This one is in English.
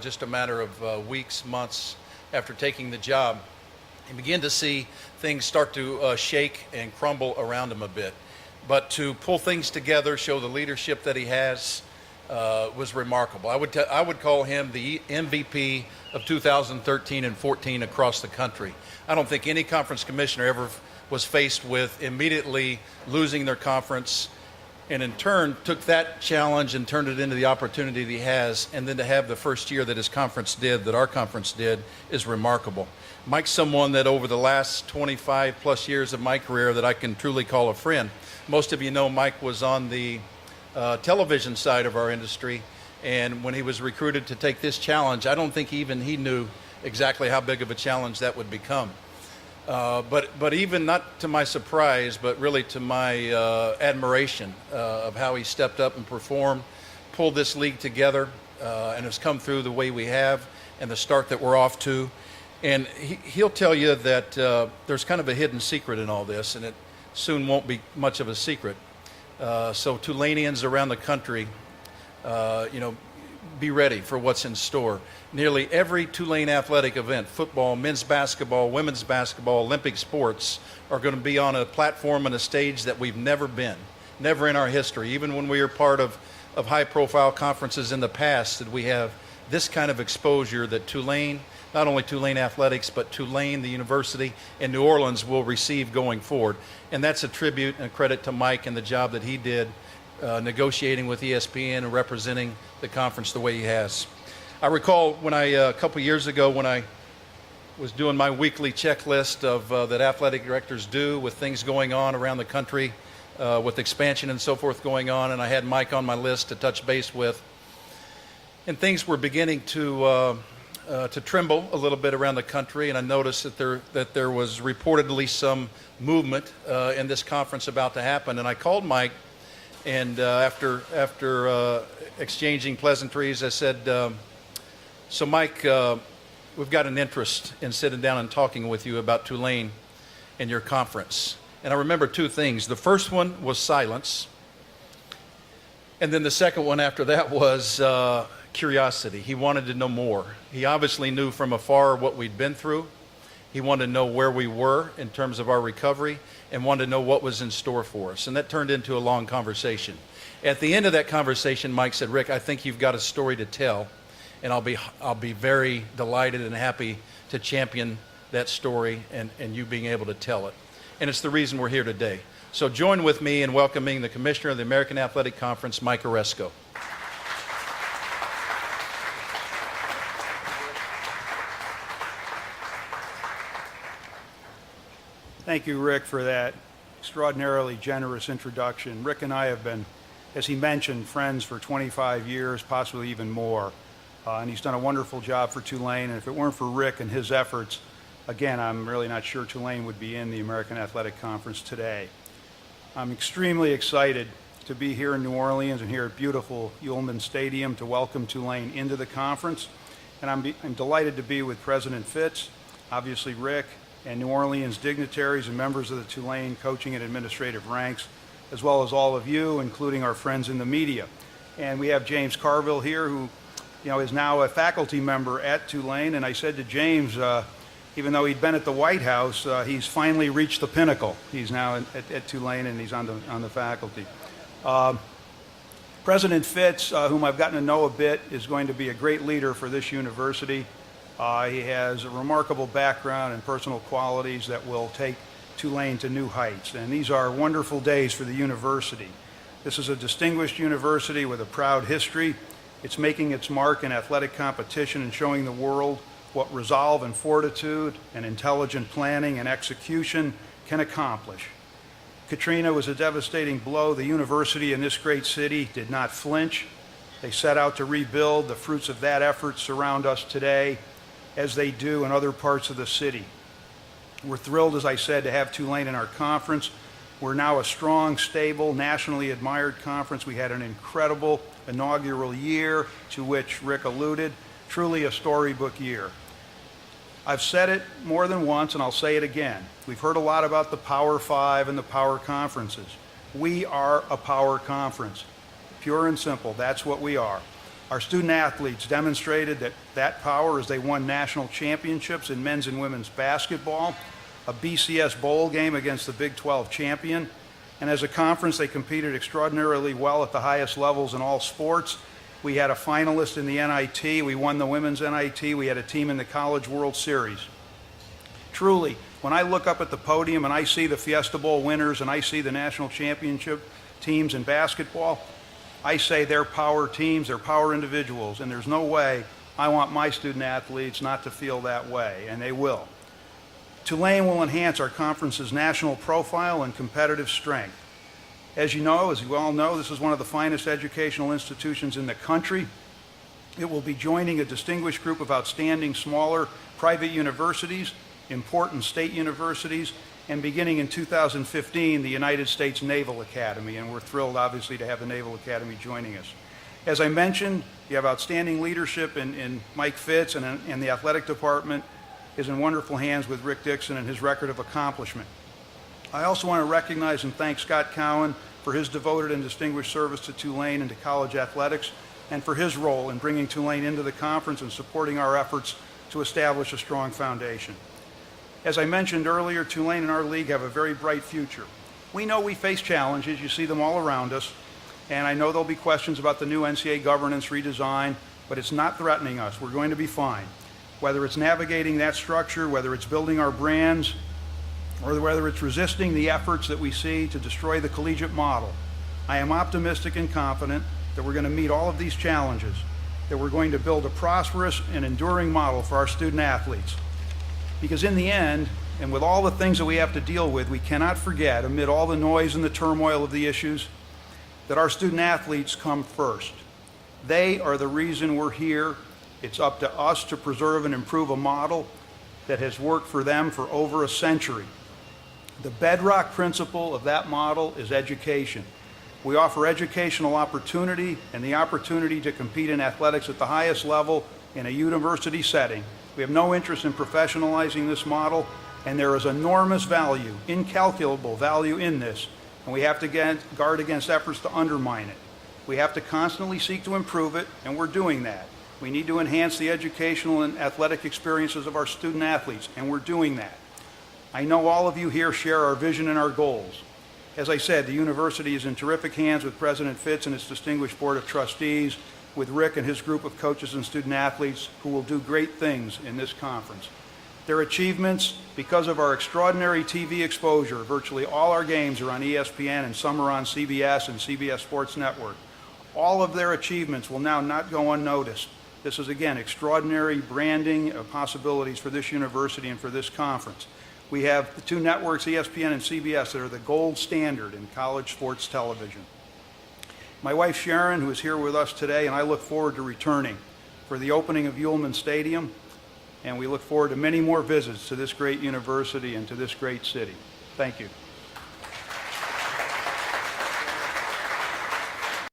just a matter of weeks, months after taking the job, he began to see things start to shake and crumble around him a bit. But to pull things together, show the leadership that he has, was remarkable. I would call him the MVP of 2013 and 14 across the country. I don't think any conference commissioner ever was faced with immediately losing their conference, and in turn took that challenge and turned it into the opportunity that he has, and then to have the first year that his conference did, that our conference did, is remarkable. Mike's someone that over the last 25 plus years of my career that I can truly call a friend. Most of you know Mike was on the television side of our industry, and when he was recruited to take this challenge, I don't think even he knew exactly how big of a challenge that would become. But even not to my surprise, but really to my admiration of how he stepped up and performed, pulled this league together, and has come through the way we have, and the start that we're off to. And he'll tell you that there's kind of a hidden secret in all this, and it soon won't be much of a secret. So Tulaneans around the country, be ready for what's in store. Nearly every Tulane athletic event, football, men's basketball, women's basketball, Olympic sports, are going to be on a platform and a stage that we've never been, never in our history. Even when we were part of high-profile conferences in the past, that we have this kind of exposure that Tulane, not only Tulane Athletics, but Tulane, the university, and New Orleans will receive going forward. And that's a tribute and a credit to Mike and the job that he did negotiating with ESPN and representing the conference the way he has. I recall when a couple years ago, when I was doing my weekly checklist of that athletic directors do with things going on around the country, with expansion and so forth going on, and I had Mike on my list to touch base with, and things were beginning to tremble a little bit around the country, and I noticed that there was reportedly some movement in this conference about to happen, and I called Mike, and after exchanging pleasantries, I said, so Mike, we've got an interest in sitting down and talking with you about Tulane and your conference. And I remember two things. The first one was silence, and then the second one after that was curiosity. He wanted to know more. He obviously knew from afar what we'd been through. He wanted to know where we were in terms of our recovery, and wanted to know what was in store for us. And that turned into a long conversation. At the end of that conversation, Mike said, "Rick, I think you've got a story to tell, and I'll be very delighted and happy to champion that story and you being able to tell it." And it's the reason we're here today. So join with me in welcoming the Commissioner of the American Athletic Conference, Mike Arseco. Thank you, Rick, for that extraordinarily generous introduction. Rick and I have been, as he mentioned, friends for 25 years, possibly even more. And he's done a wonderful job for Tulane. And if it weren't for Rick and his efforts, again, I'm really not sure Tulane would be in the American Athletic Conference today. I'm extremely excited to be here in New Orleans and here at beautiful Yulman Stadium to welcome Tulane into the conference. And I'm delighted to be with President Fitz, obviously Rick, and New Orleans dignitaries and members of the Tulane coaching and administrative ranks, as well as all of you, including our friends in the media. And we have James Carville here, who is now a faculty member at Tulane. And I said to James, even though he'd been at the White House, he's finally reached the pinnacle. He's now at Tulane, and he's on the faculty. President Fitz, whom I've gotten to know a bit, is going to be a great leader for this university. He has a remarkable background and personal qualities that will take Tulane to new heights. And these are wonderful days for the university. This is a distinguished university with a proud history. It's making its mark in athletic competition and showing the world what resolve and fortitude and intelligent planning and execution can accomplish. Katrina was a devastating blow. The university in this great city did not flinch. They set out to rebuild. The fruits of that effort surround us today, as they do in other parts of the city. We're thrilled, as I said, to have Tulane in our conference. We're now a strong, stable, nationally admired conference. We had an incredible inaugural year, to which Rick alluded, truly a storybook year. I've said it more than once, and I'll say it again. We've heard a lot about the Power Five and the power conferences. We are a power conference. Pure and simple, that's what we are. Our student athletes demonstrated that power as they won national championships in men's and women's basketball, a BCS bowl game against the Big 12 champion, and as a conference, they competed extraordinarily well at the highest levels in all sports. We had a finalist in the NIT. We won the women's NIT. We had a team in the College World Series. Truly, when I look up at the podium and I see the Fiesta Bowl winners and I see the national championship teams in basketball, I say they're power teams, they're power individuals, and there's no way I want my student athletes not to feel that way, and they will. Tulane will enhance our conference's national profile and competitive strength. As you all know, this is one of the finest educational institutions in the country. It will be joining a distinguished group of outstanding smaller private universities, important state universities, and beginning in 2015, the United States Naval Academy, and we're thrilled, obviously, to have the Naval Academy joining us. As I mentioned, you have outstanding leadership in Mike Fitz, and the athletic department is in wonderful hands with Rick Dixon and his record of accomplishment. I also want to recognize and thank Scott Cowan for his devoted and distinguished service to Tulane and to college athletics, and for his role in bringing Tulane into the conference and supporting our efforts to establish a strong foundation. As I mentioned earlier, Tulane and our league have a very bright future. We know we face challenges. You see them all around us. And I know there'll be questions about the new NCAA governance redesign, but it's not threatening us. We're going to be fine. Whether it's navigating that structure, whether it's building our brands, or whether it's resisting the efforts that we see to destroy the collegiate model, I am optimistic and confident that we're going to meet all of these challenges, that we're going to build a prosperous and enduring model for our student athletes. Because in the end, and with all the things that we have to deal with, we cannot forget, amid all the noise and the turmoil of the issues, that our student athletes come first. They are the reason we're here. It's up to us to preserve and improve a model that has worked for them for over a century. The bedrock principle of that model is education. We offer educational opportunity and the opportunity to compete in athletics at the highest level in a university setting. We have no interest in professionalizing this model, and there is enormous value, incalculable value in this, and we have to guard against efforts to undermine it. We have to constantly seek to improve it, and we're doing that. We need to enhance the educational and athletic experiences of our student athletes, and we're doing that. I know all of you here share our vision and our goals. As I said, the university is in terrific hands with President Fitz and its distinguished board of trustees, with Rick and his group of coaches and student athletes who will do great things in this conference. Their achievements, because of our extraordinary TV exposure, virtually all our games are on ESPN and some are on CBS and CBS Sports Network. All of their achievements will now not go unnoticed. This is, again, extraordinary branding possibilities for this university and for this conference. We have the two networks, ESPN and CBS, that are the gold standard in college sports television. My wife Sharon, who is here with us today, and I look forward to returning for the opening of Yulman Stadium, and we look forward to many more visits to this great university and to this great city. Thank you.